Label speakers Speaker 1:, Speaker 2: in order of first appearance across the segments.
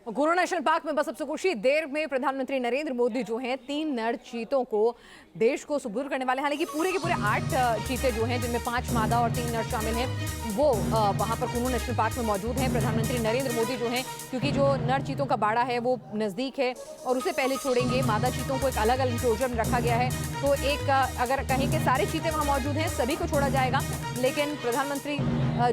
Speaker 1: Corona national park में बस अब से कुछ ही देर में प्रधानमंत्री नरेंद्र मोदी जो हैं 3 नर चीतों को देश को सुपुर्द करने वाले हैं। हालांकि पूरे के पूरे 8 चीते जो हैं, जिनमें 5 मादा और 3 नर शामिल हैं, वो वहां पर कोरोना नेशनल पार्क में मौजूद हैं। प्रधानमंत्री नरेंद्र मोदी जो हैं, क्योंकि जो नर चीतों का बाड़ा है वो नज़दीक है और उसे पहले छोड़ेंगे। मादा चीतों को एक अलग अलग इंक्लोजर में रखा गया है, तो एक अगर कहीं के सारे चीते वहाँ मौजूद हैं, सभी को छोड़ा जाएगा। लेकिन प्रधानमंत्री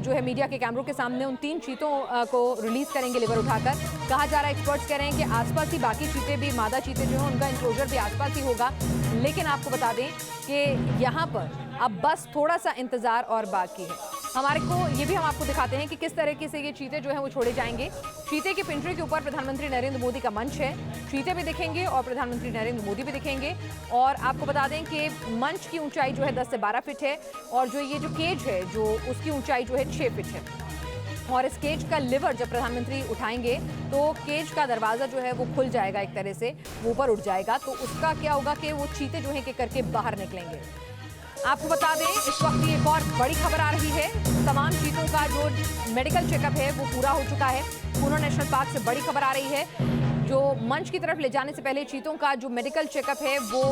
Speaker 1: जो है मीडिया के कैमरों के सामने उन 3 चीतों को रिलीज करेंगे लिवर उठाकर। कहा जा रहा है, एक्सपर्ट्स कह रहे हैं कि आसपास ही बाकी चीते भी, मादा चीते जो हैं उनका इंक्लोजर भी आसपास ही होगा। लेकिन आपको बता दें कि यहाँ पर अब बस थोड़ा सा इंतजार और बाकी है। हमारे को ये भी हम आपको दिखाते हैं कि किस तरीके से ये चीते जो हैं वो छोड़े जाएंगे। चीते के पिंजरे के ऊपर प्रधानमंत्री नरेंद्र मोदी का मंच है, चीते भी दिखेंगे और प्रधानमंत्री नरेंद्र मोदी भी दिखेंगे। और आपको बता दें कि मंच की ऊंचाई जो है 10 से 12 फीट है और जो ये जो केज है जो उसकी ऊंचाई जो है 6 फीट है। और इस केज का लिवर जब प्रधानमंत्री उठाएंगे तो केज का दरवाजा जो है वो खुल जाएगा, एक तरह से वो ऊपर उठ जाएगा। तो उसका क्या होगा कि वो चीते जो है कि करके बाहर निकलेंगे। आपको बता दें, इस वक्त एक और बड़ी खबर आ रही है। तमाम चीतों का जो मेडिकल चेकअप है वो पूरा हो चुका है। कोरोना नेशनल पार्क से बड़ी खबर आ रही है। जो मंच की तरफ ले जाने से पहले चीतों का जो मेडिकल चेकअप है वो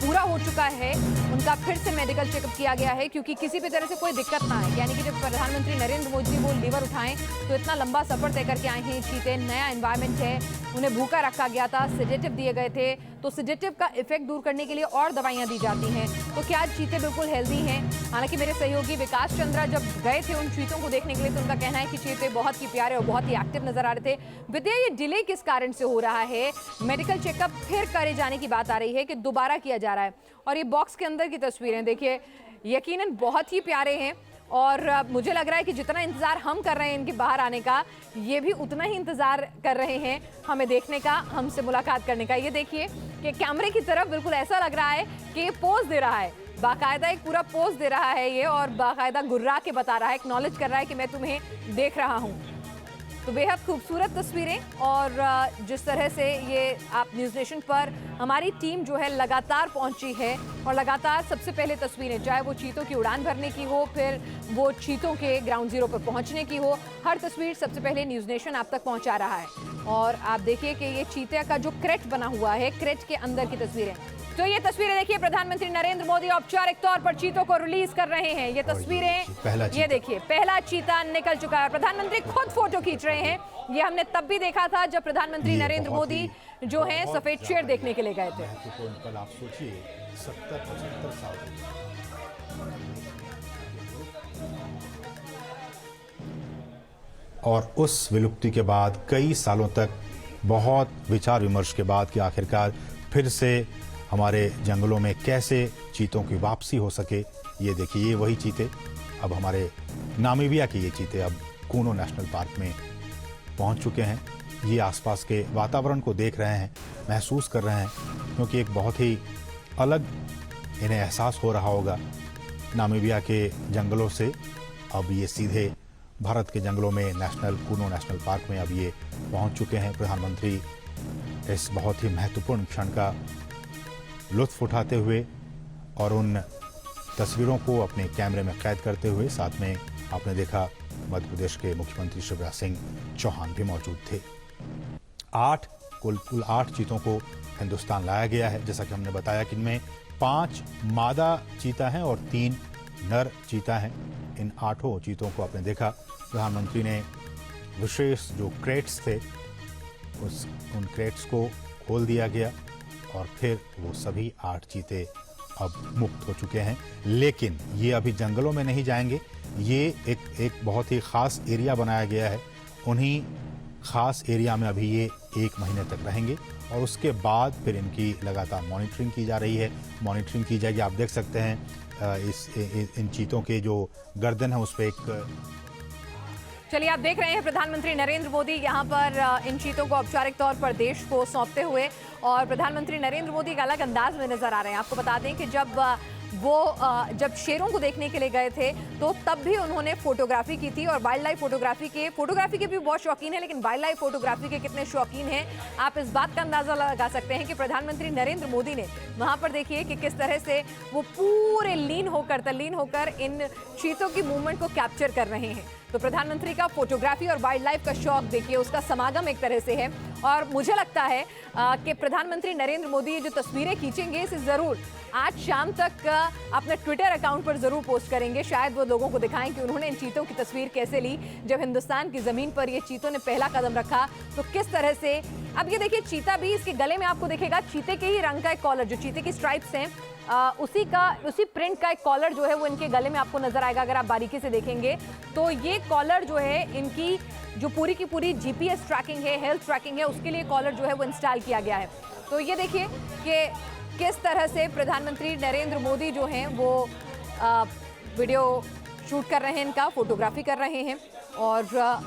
Speaker 1: पूरा हो चुका है। उनका फिर से मेडिकल चेकअप किया गया है, क्योंकि किसी भी तरह से कोई दिक्कत ना आए। यानी कि जब प्रधानमंत्री नरेंद्र मोदी वो लीवर उठाएं तो इतना लंबा सफर तय करके आए हैं चीते, नया एनवायरनमेंट है, उन्हें भूखा रखा गया था, सेडेटिव दिए गए थे। तो सेडेटिव का इफेक्ट दूर करने के लिए और दवाइयां दी जाती हैं। तो क्या चीते बिल्कुल हेल्दी हैं? हालांकि मेरे सहयोगी विकास चंद्रा जब गए थे उन चीतों को देखने के लिए, तो उनका कहना है कि चीते बहुत ही प्यारे और बहुत ही एक्टिव नजर आ रहे थे। विद्या, ये डिले किस कारण से हो रहा है? मेडिकल चेकअप फिर करे जाने की बात आ रही है कि दोबारा किया जा रहा है। और ये बॉक्स के अंदर की तस्वीरें देखिए, यकीनन बहुत ही प्यारे हैं। और मुझे लग रहा है कि जितना इंतज़ार हम कर रहे हैं इनके बाहर आने का, ये भी उतना ही इंतज़ार कर रहे हैं हमें देखने का, हमसे मुलाकात करने का। ये देखिए कि कैमरे की तरफ बिल्कुल ऐसा लग रहा है कि ये पोज दे रहा है, बाकायदा एक पूरा पोज दे रहा है ये, और बाकायदा गुर्रा के बता रहा है, एक्नॉलेज कर रहा है कि मैं तुम्हें देख रहा हूँ। तो बेहद खूबसूरत तस्वीरें। और जिस तरह से ये आप न्यूज़ नेशन पर हमारी टीम जो है लगातार पहुंची है और लगातार सबसे पहले तस्वीरें, चाहे वो चीतों की उड़ान भरने की हो, फिर वो चीतों के ग्राउंड जीरो पर पहुंचने की हो, हर तस्वीर सबसे पहले न्यूज़ नेशन आप तक पहुंचा रहा है। और आप देखिए कि ये चीते का जो क्रेट बना हुआ है, क्रेट के अंदर की तस्वीरें। तो ये तस्वीरें देखिए, प्रधानमंत्री नरेंद्र मोदी औपचारिक तौर पर चीतों को रिलीज कर रहे हैं। ये तस्वीरें, ये देखिए पहला चीता निकल चुका है। प्रधानमंत्री खुद फोटो खींच रहे हैं। ये हमने तब भी देखा था जब प्रधानमंत्री नरेंद्र मोदी जो है सफेद शेर देखने के लिए गए थे।
Speaker 2: कल आप सोचिए 70-75 साल और उस विलुप्ति के बाद कई सालों तक बहुत विचार विमर्श के बाद कि आखिरकार फिर से हमारे जंगलों में कैसे चीतों की वापसी हो सके। ये देखिए, ये वही चीते, अब हमारे नामीबिया के ये चीते अब कूनो नेशनल पार्क में पहुंच चुके हैं। ये आसपास के वातावरण को देख रहे हैं, महसूस कर रहे हैं, क्योंकि एक बहुत ही अलग इन्हें एहसास हो रहा होगा। नामीबिया के जंगलों से अब ये सीधे भारत के जंगलों में कूनो नेशनल पार्क में अब ये पहुंच चुके हैं। प्रधानमंत्री इस बहुत ही महत्वपूर्ण क्षण का लुत्फ उठाते हुए और उन तस्वीरों को अपने कैमरे में कैद करते हुए, साथ में आपने देखा मध्य प्रदेश के मुख्यमंत्री शिवराज सिंह चौहान भी मौजूद थे। कुल 8 चीतों को हिंदुस्तान लाया गया है। जैसा कि हमने बताया कि इनमें 5 मादा चीता हैं और 3 नर चीता हैं। इन 8 चीतों को आपने देखा, प्रधानमंत्री ने विशेष जो क्रेट्स थे उन क्रेट्स को खोल दिया गया और फिर वो सभी 8 चीते अब मुक्त हो चुके हैं। लेकिन ये अभी जंगलों में नहीं जाएंगे, ये एक बहुत ही ख़ास एरिया बनाया गया है। उन्हीं ख़ास एरिया में अभी ये 1 महीने तक रहेंगे और उसके बाद फिर इनकी लगातार मॉनिटरिंग की जा रही है। मॉनिटरिंग की जाएगी, आप देख सकते हैं इन चीतों के जो गर्दन है उस पर एक,
Speaker 1: चलिए आप देख रहे हैं प्रधानमंत्री नरेंद्र मोदी यहाँ पर इन चीतों को औपचारिक तौर पर देश को सौंपते हुए, और प्रधानमंत्री नरेंद्र मोदी एक अलग अंदाज में नजर आ रहे हैं। आपको बता दें कि जब वो जब शेरों को देखने के लिए गए थे तो तब भी उन्होंने फोटोग्राफी की थी। और वाइल्ड लाइफ फोटोग्राफी के भी बहुत शौकीन है, लेकिन वाइल्ड लाइफ फोटोग्राफी के कितने शौकीन हैं आप इस बात का अंदाजा लगा सकते हैं कि प्रधानमंत्री नरेंद्र मोदी ने वहां पर देखिए कि किस तरह से वो पूरे तल्लीन होकर इन चीतों की मूवमेंट को कैप्चर कर रहे हैं। तो प्रधानमंत्री का फोटोग्राफी और वाइल्ड लाइफ का शौक देखिए, उसका समागम एक तरह से है। और मुझे लगता है कि प्रधानमंत्री नरेंद्र मोदी ये जो तस्वीरें खींचेंगे इसे जरूर आज शाम तक अपने ट्विटर अकाउंट पर जरूर पोस्ट करेंगे। शायद वो लोगों को दिखाएं कि उन्होंने इन चीतों की तस्वीर कैसे ली जब हिंदुस्तान की जमीन पर ये चीतों ने पहला कदम रखा। तो किस तरह से अब ये देखिए, चीता भी इसके गले में आपको दिखेगा चीते के ही रंग का एक कॉलर, जो चीते की स्ट्राइप्स हैं उसी प्रिंट का एक कॉलर जो है वो इनके गले में आपको नजर आएगा अगर आप बारीकी से देखेंगे। तो ये कॉलर जो है इनकी जो पूरी की पूरी जीपीएस ट्रैकिंग है, हेल्थ ट्रैकिंग है, उसके लिए कॉलर जो है वो इंस्टॉल किया गया है। तो ये देखिए कि किस तरह से प्रधानमंत्री नरेंद्र मोदी जो हैं वो वीडियो शूट कर रहे हैं, इनका फोटोग्राफी कर रहे हैं और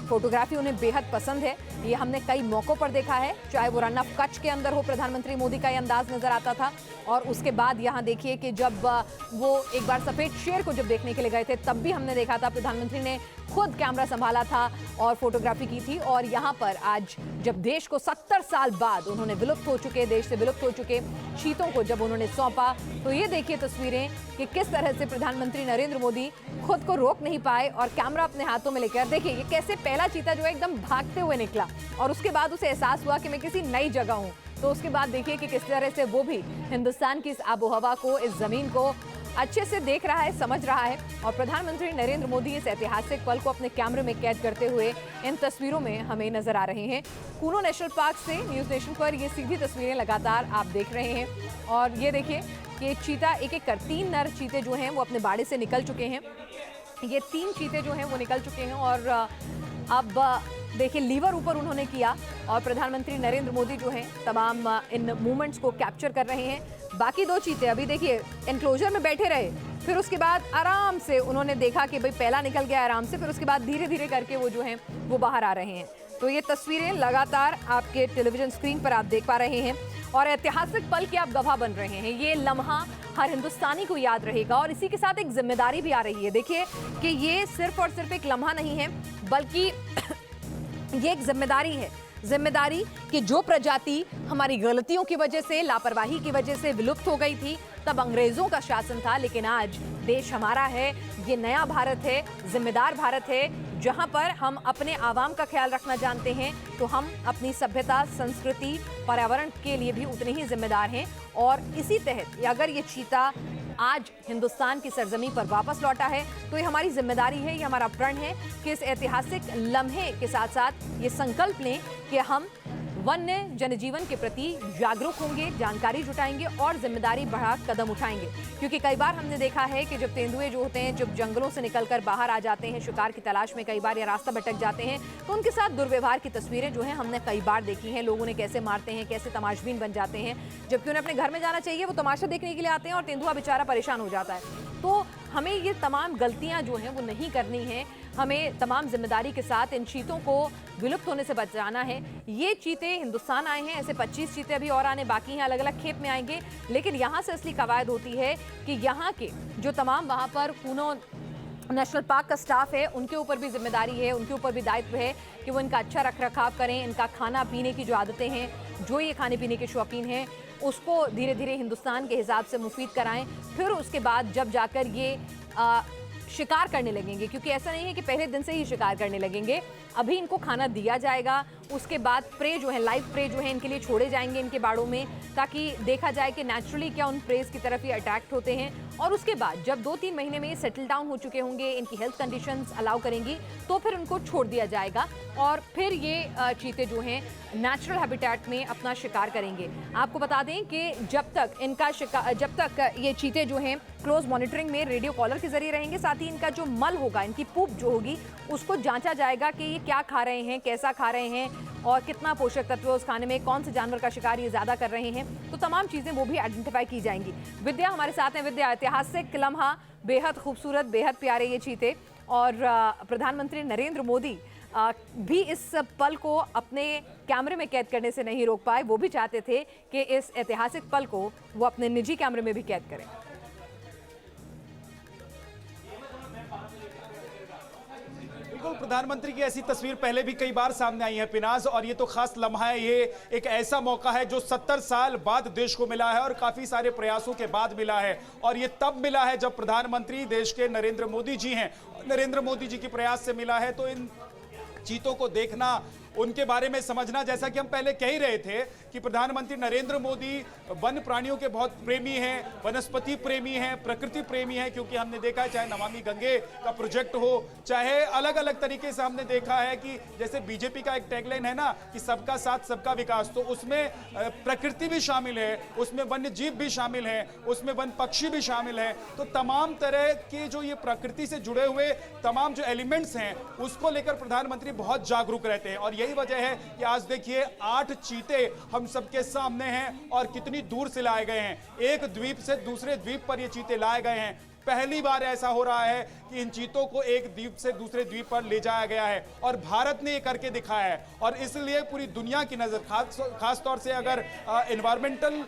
Speaker 1: फोटोग्राफी उन्हें बेहद पसंद है। ये हमने कई मौक़ों पर देखा है, चाहे वो रन ऑफ कच्छ के अंदर हो, प्रधानमंत्री मोदी का ये अंदाज नजर आता था। और उसके बाद यहाँ देखिए कि जब वो एक बार सफ़ेद शेर को जब देखने के लिए गए थे तब भी हमने देखा था प्रधानमंत्री ने खुद कैमरा संभाला था और फोटोग्राफी की थी। और यहाँ पर आज जब देश को 70 साल बाद उन्होंने देश से विलुप्त हो चुके चीतों को जब उन्होंने सौंपा, तो ये देखिए तस्वीरें कि किस तरह से प्रधानमंत्री नरेंद्र मोदी खुद को रोक नहीं पाए और कैमरा अपने हाथों में लेकर देखिए ये कैसे पहला चीता जो है एकदम भागते हुए निकला और उसके बाद उसे एहसास हुआ कि मैं किसी नई जगह हूँ। तो उसके बाद देखिए कि किस तरह से वो भी हिंदुस्तान की इस आबोहवा को, इस जमीन को अच्छे से देख रहा है, समझ रहा है। और प्रधानमंत्री नरेंद्र मोदी इस ऐतिहासिक पल को अपने कैमरे में कैद करते हुए इन तस्वीरों में हमें नजर आ रहे हैं। कूनो नेशनल पार्क से न्यूज़ नेशन पर ये सीधी तस्वीरें लगातार आप देख रहे हैं। और ये देखिए कि चीता एक एक कर 3 नर चीते जो हैं वो अपने बाड़े से निकल चुके हैं। ये 3 चीते जो हैं वो निकल चुके हैं और अब देखिए लीवर ऊपर उन्होंने किया और प्रधानमंत्री नरेंद्र मोदी जो हैं तमाम इन मूवमेंट्स को कैप्चर कर रहे हैं। बाकी 2 चीते अभी देखिए एनक्लोजर में बैठे रहे, फिर उसके बाद आराम से उन्होंने देखा कि भाई पहला निकल गया आराम से, फिर उसके बाद धीरे धीरे करके वो जो हैं वो बाहर आ रहे हैं। तो ये तस्वीरें लगातार आपके टेलीविजन स्क्रीन पर आप देख पा रहे हैं और ऐतिहासिक पल के आप गवाह बन रहे हैं। ये लम्हा हर हिंदुस्तानी को याद रहेगा और इसी के साथ एक जिम्मेदारी भी आ रही है। देखिए कि ये सिर्फ और सिर्फ एक लम्हा नहीं है, बल्कि ये एक जिम्मेदारी कि जो प्रजाति हमारी गलतियों की वजह से, लापरवाही की वजह से विलुप्त हो गई थी, तब अंग्रेजों का शासन था, लेकिन आज देश हमारा है। ये नया भारत है, जिम्मेदार भारत है, जहां पर हम अपने आवाम का ख्याल रखना जानते हैं। तो हम अपनी सभ्यता, संस्कृति, पर्यावरण के लिए भी उतने ही जिम्मेदार हैं। और इसी तहत अगर ये चीता आज हिंदुस्तान की सरजमी पर वापस लौटा है तो ये हमारी जिम्मेदारी है, ये हमारा प्रण है कि इस ऐतिहासिक लम्हे के साथ साथ ये संकल्प लें कि हम वन्य जनजीवन के प्रति जागरूक होंगे, जानकारी जुटाएंगे और जिम्मेदारी बढ़ा कदम उठाएंगे। क्योंकि कई बार हमने देखा है कि जब तेंदुए जो होते हैं, जब जंगलों से निकलकर बाहर आ जाते हैं शिकार की तलाश में, कई बार या रास्ता भटक जाते हैं, तो उनके साथ दुर्व्यवहार की तस्वीरें जो हैं हमने कई बार देखी हैं। लोग उन्हें कैसे मारते हैं, कैसे तमाशबीन बन जाते हैं, जबकि उन्हें अपने घर में जाना चाहिए, वो तमाशा देखने के लिए आते हैं और तेंदुआ बेचारा परेशान हो जाता है। तो हमें ये तमाम गलतियां जो हैं वो नहीं करनी है। हमें तमाम जिम्मेदारी के साथ इन चीतों को विलुप्त होने से बचाना है। ये चीते हिंदुस्तान आए हैं, ऐसे 25 चीते अभी और आने बाकी हैं, अलग अलग खेप में आएंगे। लेकिन यहाँ से असली कवायद होती है कि यहाँ के जो तमाम वहाँ पर कूनो नेशनल पार्क का स्टाफ है, उनके ऊपर भी जिम्मेदारी है, उनके ऊपर भी दायित्व है कि वो इनका अच्छा रख रखाव करें। इनका खाना पीने की जो आदतें हैं, जो ये खाने पीने के शौकीन हैं, उसको धीरे धीरे हिंदुस्तान के हिसाब से मुफीद कराएं। फिर उसके बाद जब जाकर ये शिकार करने लगेंगे, क्योंकि ऐसा नहीं है कि पहले दिन से ही शिकार करने लगेंगे। अभी इनको खाना दिया जाएगा, उसके बाद प्रे जो है, लाइव प्रे जो है इनके लिए छोड़े जाएंगे इनके बाड़ों में, ताकि देखा जाए कि नेचुरली क्या उन प्रेज की तरफ ये अट्रैक्ट होते हैं। और उसके बाद जब 2-3 महीने में ये सेटल डाउन हो चुके होंगे, इनकी हेल्थ कंडीशंस अलाउ करेंगी, तो फिर उनको छोड़ दिया जाएगा और फिर ये चीते जो हैं नेचुरल हैबिटेट में अपना शिकार करेंगे। आपको बता दें कि जब तक ये चीते जो हैं क्लोज मॉनिटरिंग में रेडियो कॉलर के जरिए रहेंगे, साथ ही इनका जो मल होगा, इनकी पूप जो होगी, उसको जांचा जाएगा कि ये क्या खा रहे हैं, कैसा खा रहे हैं और कितना पोषक तत्व उस खाने में, कौन से जानवर का शिकार ये ज़्यादा कर रहे हैं। तो तमाम चीज़ें वो भी आइडेंटिफाई की जाएंगी। विद्या हमारे साथ हैं। विद्या, ऐतिहासिक लम्हा, बेहद खूबसूरत, बेहद प्यारे ये चीते, और प्रधानमंत्री नरेंद्र मोदी भी इस पल को अपने कैमरे में कैद करने से नहीं रोक पाए। वो भी चाहते थे कि इस ऐतिहासिक पल को वो अपने निजी कैमरे में भी कैद करें।
Speaker 3: प्रधानमंत्री की ऐसी तस्वीर पहले भी कई बार सामने आई है पिनाज, और ये तो खास लम्हा है। ये एक ऐसा मौका है जो 70 साल बाद देश को मिला है और काफी सारे प्रयासों के बाद मिला है, और ये तब मिला है जब प्रधानमंत्री देश के नरेंद्र मोदी जी हैं। नरेंद्र मोदी जी के प्रयास से मिला है। तो इन चीतों को देखना, उनके बारे में समझना, जैसा कि हम पहले कह ही रहे थे कि प्रधानमंत्री नरेंद्र मोदी वन प्राणियों के बहुत प्रेमी हैं, वनस्पति प्रेमी हैं, प्रकृति प्रेमी हैं, क्योंकि हमने देखा है चाहे नमामि गंगे का प्रोजेक्ट हो, चाहे अलग अलग तरीके से हमने देखा है कि जैसे बीजेपी का एक टैगलाइन है ना कि सबका साथ सबका विकास, तो उसमें प्रकृति भी शामिल है, उसमें वन्य जीव भी शामिल है, उसमें वन पक्षी भी शामिल है। तो तमाम तरह के जो ये प्रकृति से जुड़े हुए तमाम जो एलिमेंट्स हैं उसको लेकर प्रधानमंत्री बहुत जागरूक रहते हैं, और यही वजह है कि आज देखिए 8 चीते हम सबके सामने हैं और कितनी दूर से लाए गए हैं। एक द्वीप से दूसरे द्वीप पर ये चीते लाए गए हैं। पहली बार ऐसा हो रहा है कि इन चीतों को एक द्वीप से दूसरे द्वीप पर ले जाया गया है, और भारत ने ये करके दिखाया है। और इसलिए पूरी दुनिया की नजर, खास तौर से अगर एनवायरमेंटल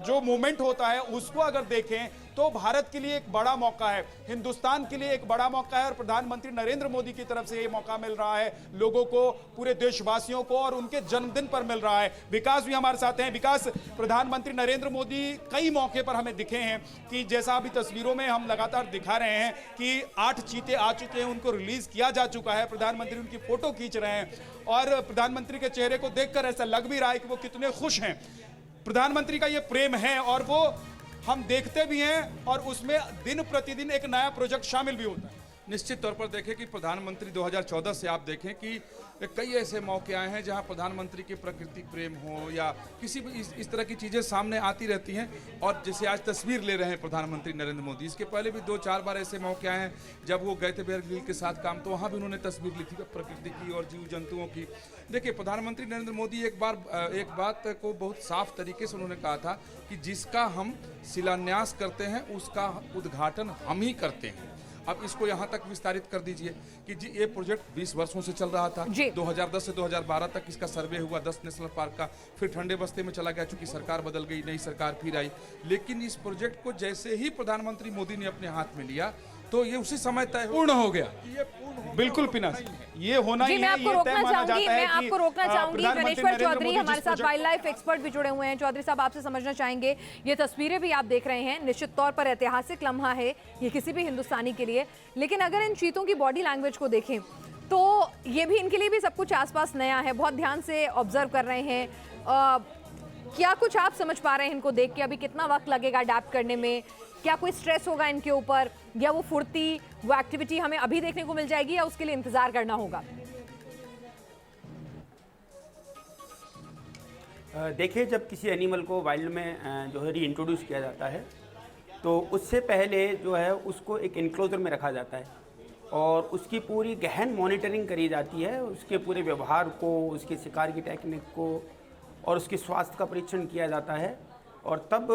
Speaker 3: जो मूवमेंट होता है उसको अगर देखें तो भारत के लिए एक बड़ा मौका है, हिंदुस्तान के लिए एक बड़ा मौका है, और प्रधानमंत्री नरेंद्र मोदी की तरफ से ये मौका मिल रहा है लोगों को, पूरे देशवासियों को, और उनके जन्मदिन पर मिल रहा है। विकास भी हमारे साथ हैं। विकास, प्रधानमंत्री नरेंद्र मोदी कई मौके पर हमें दिखे हैं कि जैसा अभी तस्वीरों में हम लगातार दिखा रहे हैं कि 8 चीते आ चुके हैं, उनको रिलीज किया जा चुका है, प्रधानमंत्री उनकी फोटो खींच रहे हैं, और प्रधानमंत्री के चेहरे को देखकर ऐसा लग भी रहा है कि वो कितने खुश हैं। प्रधानमंत्री का ये प्रेम है और वो हम देखते भी हैं, और उसमें दिन प्रतिदिन एक नया प्रोजेक्ट शामिल भी होता है।
Speaker 4: निश्चित तौर पर देखें कि प्रधानमंत्री 2014 से आप देखें कि कई ऐसे मौके आए हैं जहां प्रधानमंत्री के प्रकृति प्रेम हो या किसी भी इस तरह की चीज़ें सामने आती रहती हैं। और जैसे आज तस्वीर ले रहे हैं प्रधानमंत्री नरेंद्र मोदी, इसके पहले भी 2-4 बार ऐसे मौके आए हैं जब वो गए थे बेयर ग्रिल के साथ काम, तो वहाँ भी उन्होंने तस्वीर ली थी प्रकृति की और जीव जंतुओं की। देखिए, प्रधानमंत्री नरेंद्र मोदी एक बात को बहुत साफ तरीके से उन्होंने कहा था कि जिसका हम शिलान्यास करते हैं उसका उद्घाटन हम ही करते हैं। अब इसको यहाँ तक विस्तारित कर दीजिए कि जी ये प्रोजेक्ट 20 वर्षों से चल रहा था। 2010 से 2012 तक इसका सर्वे हुआ 10 नेशनल पार्क का, फिर ठंडे बस्ते में चला गया चूंकि सरकार बदल गई, नई सरकार फिर आई। लेकिन इस प्रोजेक्ट को जैसे ही प्रधानमंत्री मोदी ने अपने हाथ में लिया तो ये उसी समय तय
Speaker 3: पूर्ण हो गया।
Speaker 4: ये पूर्ण हो
Speaker 3: बिल्कुल पिनाज, ये होना ही है।
Speaker 1: मैं आपको रोकना चाहूंगी गणेश्वर चौधरी हमारे साथ वाइल्ड लाइफ एक्सपर्ट भी जुड़े हुए हैं। चौधरी साहब, आपसे समझना चाहेंगे, ये तस्वीरें भी आप देख रहे हैं, निश्चित तौर पर ऐतिहासिक लम्हा है ये किसी भी हिंदुस्तानी के लिए, लेकिन अगर इन चीतों की बॉडी लैंग्वेज को देखें तो ये भी, इनके लिए भी सब कुछ आसपास नया है, बहुत ध्यान से ऑब्जर्व कर रहे हैं। क्या कुछ आप समझ पा रहे हैं इनको देख के? अभी कितना वक्त लगेगा अडैप्ट करने में? क्या कोई स्ट्रेस होगा इनके ऊपर, या वो फुर्ती, वो एक्टिविटी हमें अभी देखने को मिल जाएगी, या उसके लिए इंतजार करना होगा?
Speaker 5: देखिए, जब किसी एनिमल को वाइल्ड में जो है री इंट्रोड्यूस किया जाता है तो उससे पहले जो है उसको एक इनक्लोजर में रखा जाता है और उसकी पूरी गहन मॉनिटरिंग करी जाती है, उसके पूरे व्यवहार को, उसके शिकार की टेक्निक को और उसके स्वास्थ्य का परीक्षण किया जाता है। और तब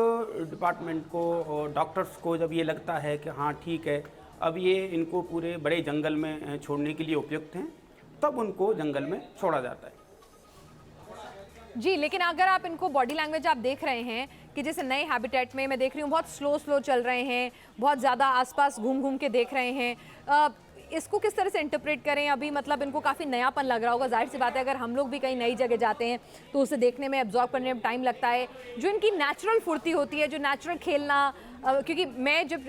Speaker 5: डिपार्टमेंट को और डॉक्टर्स को जब ये लगता है कि हाँ ठीक है, अब ये इनको पूरे बड़े जंगल में छोड़ने के लिए उपयुक्त हैं, तब उनको जंगल में छोड़ा जाता है।
Speaker 1: जी, लेकिन अगर आप इनको बॉडी लैंग्वेज आप देख रहे हैं कि जैसे नए हैबिटेट में मैं देख रही हूँ बहुत स्लो चल रहे हैं, बहुत ज़्यादा आसपास घूम के देख रहे हैं, इसको किस तरह से इंटरप्रेट करें? अभी मतलब इनको काफ़ी नयापन लग रहा होगा, जाहिर सी बात है अगर हम लोग भी कहीं नई जगह जाते हैं तो उसे देखने में, एब्जॉर्ब करने में टाइम लगता है। जो इनकी नेचुरल फुर्ती होती है, जो नेचुरल खेलना, क्योंकि मैं जब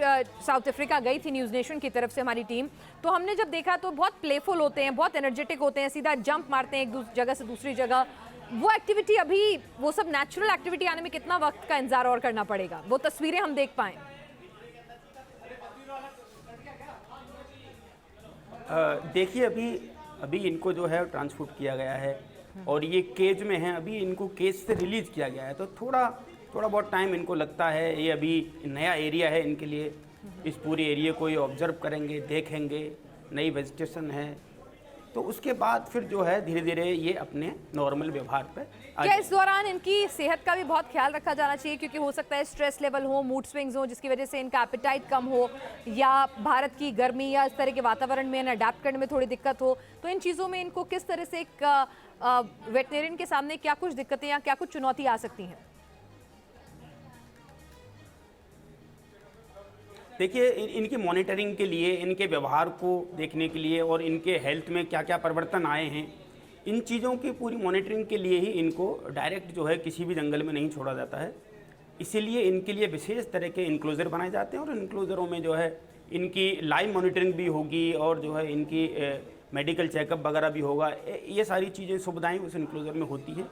Speaker 1: साउथ अफ्रीका गई थी न्यूज़ नेशन की तरफ से हमारी टीम, तो हमने जब देखा तो बहुत प्लेफुल होते हैं, बहुत एनर्जेटिक होते हैं, सीधा जंप मारते हैं एक जगह से दूसरी जगह। वो एक्टिविटी अभी, वो सब नेचुरल एक्टिविटी आने में कितना वक्त का इंतजार और करना पड़ेगा, वो तस्वीरें हम देख पाएँ?
Speaker 5: देखिए, अभी इनको जो है ट्रांसपोर्ट किया गया है और ये केज में है, अभी इनको केज से रिलीज़ किया गया है, तो थोड़ा बहुत टाइम इनको लगता है। ये अभी नया एरिया है इनके लिए, इस पूरे एरिया को ये ऑब्जर्व करेंगे, देखेंगे, नई वेजिटेशन है, तो उसके बाद फिर जो है धीरे धीरे ये अपने नॉर्मल व्यवहार पे
Speaker 1: क्या इस दौरान इनकी सेहत का भी बहुत ख्याल रखा जाना चाहिए? क्योंकि हो सकता है स्ट्रेस लेवल हो, मूड स्विंग्स हो, जिसकी वजह से इनका एपेटाइट कम हो, या भारत की गर्मी या इस तरह के वातावरण में अडेप्ट करने में थोड़ी दिक्कत हो, तो इन चीज़ों में इनको किस तरह से एक वेटनेरियन के सामने क्या कुछ दिक्कतें या क्या कुछ चुनौती आ सकती हैं?
Speaker 5: देखिए इनकी मॉनिटरिंग के लिए, इनके व्यवहार को देखने के लिए और इनके हेल्थ में क्या क्या परिवर्तन आए हैं, इन चीज़ों की पूरी मॉनिटरिंग के लिए ही इनको डायरेक्ट जो है किसी भी जंगल में नहीं छोड़ा जाता है। इसीलिए इनके लिए विशेष तरह के इंक्लोजर बनाए जाते हैं और इंक्लोजरों में जो है इनकी लाइव मॉनिटरिंग भी होगी और जो है इनकी मेडिकल चेकअप वगैरह भी होगा। ये सारी चीज़ें सुविधाएं उस इंक्लोजर में होती हैं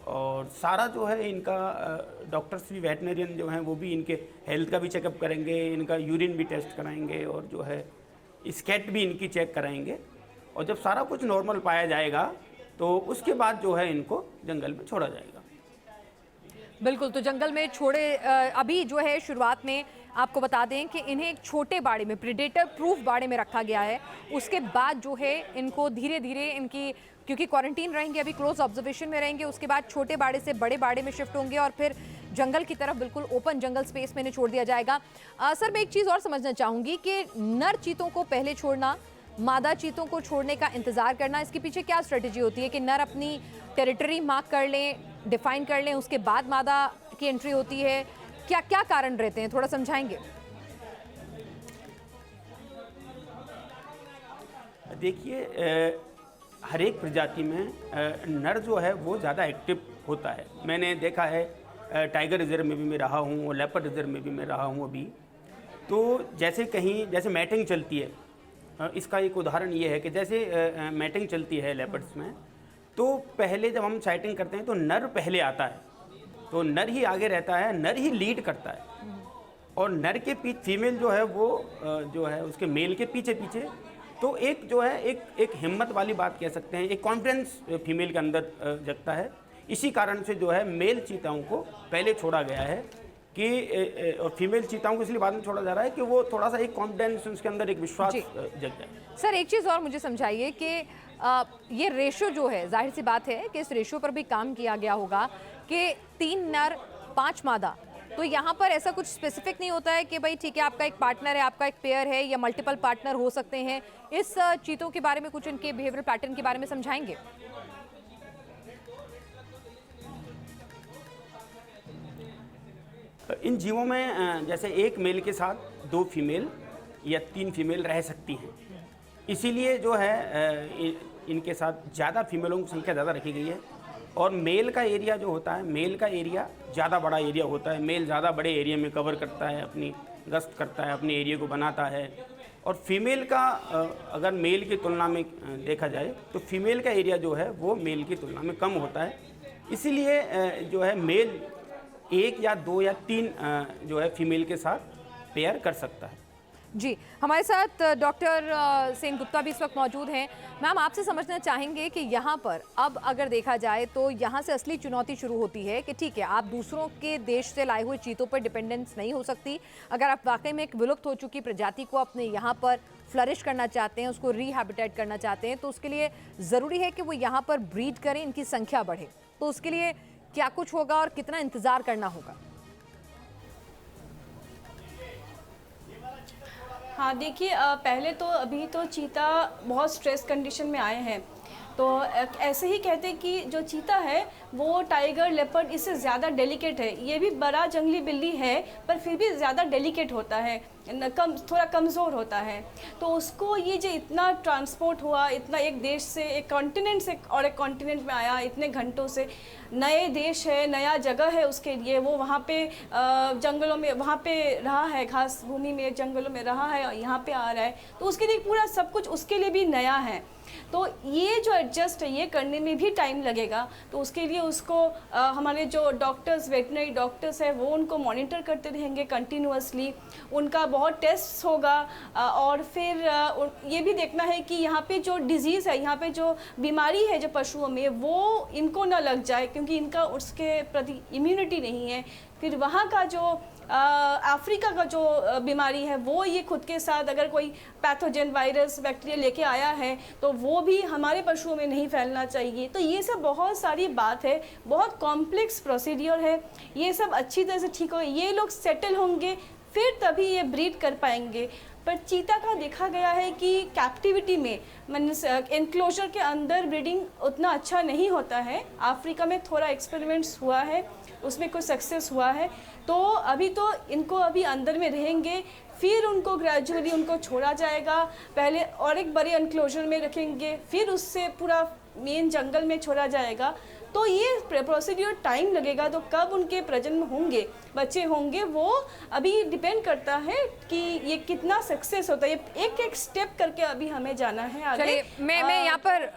Speaker 5: और सारा जो है इनका डॉक्टर्स भी, वेटनरियन जो हैं वो भी इनके हेल्थ का भी चेकअप करेंगे, इनका यूरिन भी टेस्ट कराएंगे और जो है स्कैट भी इनकी चेक कराएंगे। और जब सारा कुछ नॉर्मल पाया जाएगा तो उसके बाद जो है इनको जंगल में छोड़ा जाएगा।
Speaker 1: बिल्कुल, तो जंगल में छोड़े अभी जो है शुरुआत में आपको बता दें कि इन्हें एक छोटे बाड़े में, प्रेडेटर प्रूफ बाड़े में रखा गया है। उसके बाद जो है इनको धीरे धीरे इनकी, क्योंकि क्वारंटीन रहेंगे, अभी क्लोज ऑब्जर्वेशन में रहेंगे, उसके बाद छोटे बाड़े से बड़े बाड़े में शिफ्ट होंगे और फिर जंगल की तरफ, बिल्कुल ओपन जंगल स्पेस में इन्हें छोड़ दिया जाएगा। सर, मैं एक चीज़ और समझना चाहूँगी कि नर चीतों को पहले छोड़ना, मादा चीतों को छोड़ने का इंतज़ार करना, इसके पीछे क्या स्ट्रेटजी होती है कि नर अपनी टेरिटरी मार्क कर लें, डिफाइन कर लें, उसके बाद मादा की एंट्री होती है? क्या क्या कारण रहते हैं, थोड़ा समझाएंगे?
Speaker 5: देखिए हर एक प्रजाति में नर जो है वो ज़्यादा एक्टिव होता है। मैंने देखा है टाइगर रिजर्व में भी मैं रहा हूँ और लेपर्ड रिजर्व में भी मैं रहा हूँ अभी। तो जैसे मैटिंग चलती है, इसका एक उदाहरण ये है कि जैसे मैटिंग चलती है लेपर्ड्स में, तो पहले जब हम साइटिंग करते हैं तो नर पहले आता है, तो नर ही आगे रहता है, नर ही लीड करता है और नर के पीछे फीमेल जो है वो जो है उसके मेल के पीछे पीछे। तो एक जो है एक हिम्मत वाली बात कह सकते हैं, एक कॉन्फिडेंस फीमेल के अंदर जगता है। इसी कारण से जो है मेल चीताओं को पहले छोड़ा गया है कि और फीमेल चीताओं को इसलिए बाद में छोड़ा जा रहा है कि वो थोड़ा सा एक कॉन्फिडेंस, उसके अंदर एक विश्वास जग जाए।
Speaker 1: सर, एक चीज़ और मुझे समझाइए कि ये रेशो जो है, जाहिर सी बात है कि इस रेशो पर भी काम किया गया होगा कि 3 नर 5 मादा। तो यहाँ पर ऐसा कुछ स्पेसिफिक नहीं होता है कि भाई ठीक है आपका एक पार्टनर है, आपका एक पेयर है या मल्टीपल पार्टनर हो सकते हैं? इस चीतों के बारे में कुछ, इनके बिहेवियरल पैटर्न के बारे में समझाएंगे?
Speaker 5: इन जीवों में जैसे एक मेल के साथ 2 फीमेल या 3 फीमेल रह सकती हैं, इसीलिए जो है इनके साथ ज़्यादा फीमेलों की संख्या ज़्यादा रखी गई है। और मेल का एरिया जो होता है, मेल का एरिया ज़्यादा बड़ा एरिया होता है। मेल ज़्यादा बड़े एरिया में कवर करता है, अपनी गश्त करता है, अपने एरिया को बनाता है। और फीमेल का अगर मेल की तुलना में देखा जाए तो फीमेल का एरिया जो है वो मेल की तुलना में कम होता है। इसीलिए जो है मेल 1 या 2 या 3 जो है फीमेल के साथ पेयर कर सकता है।
Speaker 1: जी, हमारे साथ डॉक्टर सेन गुप्ता भी इस वक्त मौजूद हैं। मैम, आपसे समझना चाहेंगे कि यहाँ पर अब अगर देखा जाए तो यहाँ से असली चुनौती शुरू होती है कि ठीक है, आप दूसरों के देश से लाए हुए चीतों पर डिपेंडेंस नहीं हो सकती। अगर आप वाकई में एक विलुप्त हो चुकी प्रजाति को अपने यहाँ पर फ्लरिश करना चाहते हैं, उसको रिहैबिटेट करना चाहते हैं, तो उसके लिए ज़रूरी है कि वो यहाँ पर ब्रीड करें, इनकी संख्या बढ़े। तो उसके लिए क्या कुछ होगा और कितना इंतज़ार करना होगा?
Speaker 6: हाँ, देखिए पहले तो अभी तो चीता बहुत स्ट्रेस कंडीशन में आए हैं, तो ऐसे ही कहते हैं कि जो चीता है वो टाइगर, लेपर्ड इससे ज़्यादा डेलिकेट है। ये भी बड़ा जंगली बिल्ली है पर फिर भी ज़्यादा डेलिकेट होता है, थोड़ा कमज़ोर होता है। तो उसको ये जो इतना ट्रांसपोर्ट हुआ, इतना एक देश से, एक कॉन्टिनेंट से और एक कॉन्टिनेंट में आया, इतने घंटों से, नए देश है, नया जगह है उसके लिए, वो वहाँ पे जंगलों में वहाँ पे रहा है, घास भूमि में जंगलों में रहा है और यहाँ पे आ रहा है, तो उसके लिए पूरा सब कुछ उसके लिए भी नया है। तो ये जो एडजस्ट है ये करने में भी टाइम लगेगा। तो उसके लिए उसको हमारे जो डॉक्टर्स, वेटनरी डॉक्टर्स हैं वो उनको मॉनिटर करते रहेंगे कंटिन्यूअसली, उनका बहुत टेस्ट होगा और फिर ये भी देखना है कि यहाँ पे जो डिजीज़ है, यहाँ पे जो बीमारी है जो पशुओं में, वो इनको ना लग जाए क्योंकि इनका उसके प्रति इम्यूनिटी नहीं है। फिर वहाँ का जो अफ्रीका का जो बीमारी है वो ये खुद के साथ अगर कोई पैथोजन वायरस बैक्टीरिया लेके आया है तो वो भी हमारे पशुओं में नहीं फैलना चाहिए। तो ये सब बहुत सारी बात है, बहुत कॉम्प्लेक्स प्रोसीडियर है, ये सब अच्छी तरह से ठीक हो, ये लोग सेटल होंगे फिर तभी ये ब्रीड कर पाएंगे। पर चीता का देखा गया है कि कैप्टिविटी में मीन्स एनक्लोजर के अंदर ब्रीडिंग उतना अच्छा नहीं होता है। अफ्रीका में थोड़ा एक्सपेरिमेंट्स हुआ है, उसमें कुछ सक्सेस हुआ है। तो अभी तो इनको अभी अंदर में रहेंगे, फिर उनको ग्रेजुअली उनको छोड़ा जाएगा। पहले और एक बड़े एनक्लोजर में रखेंगे, फिर उससे पूरा मेन जंगल में छोड़ा जाएगा। तो ये प्रोसीड्यूर टाइम लगेगा। तो कब उनके प्रजनन होंगे, बच्चे होंगे, वो अभी डिपेंड करता है कि ये कितना सक्सेस होता है। एक एक स्टेप करके अभी हमें जाना है आगे।
Speaker 1: चलिए मैं यहाँ पर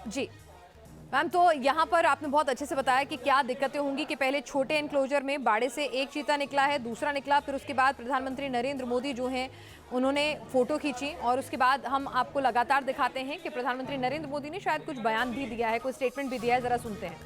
Speaker 1: जी मैम, तो यहाँ पर आपने बहुत अच्छे से बताया कि क्या दिक्कतें होंगी कि पहले छोटे एनक्लोजर में बाड़े से एक चीता निकला है, दूसरा निकला, फिर उसके बाद प्रधानमंत्री नरेंद्र मोदी जो हैं उन्होंने फोटो खींची और उसके बाद हम आपको लगातार दिखाते हैं कि प्रधानमंत्री नरेंद्र मोदी ने शायद कुछ बयान भी दिया है, कोई स्टेटमेंट भी दिया है, जरा सुनते हैं।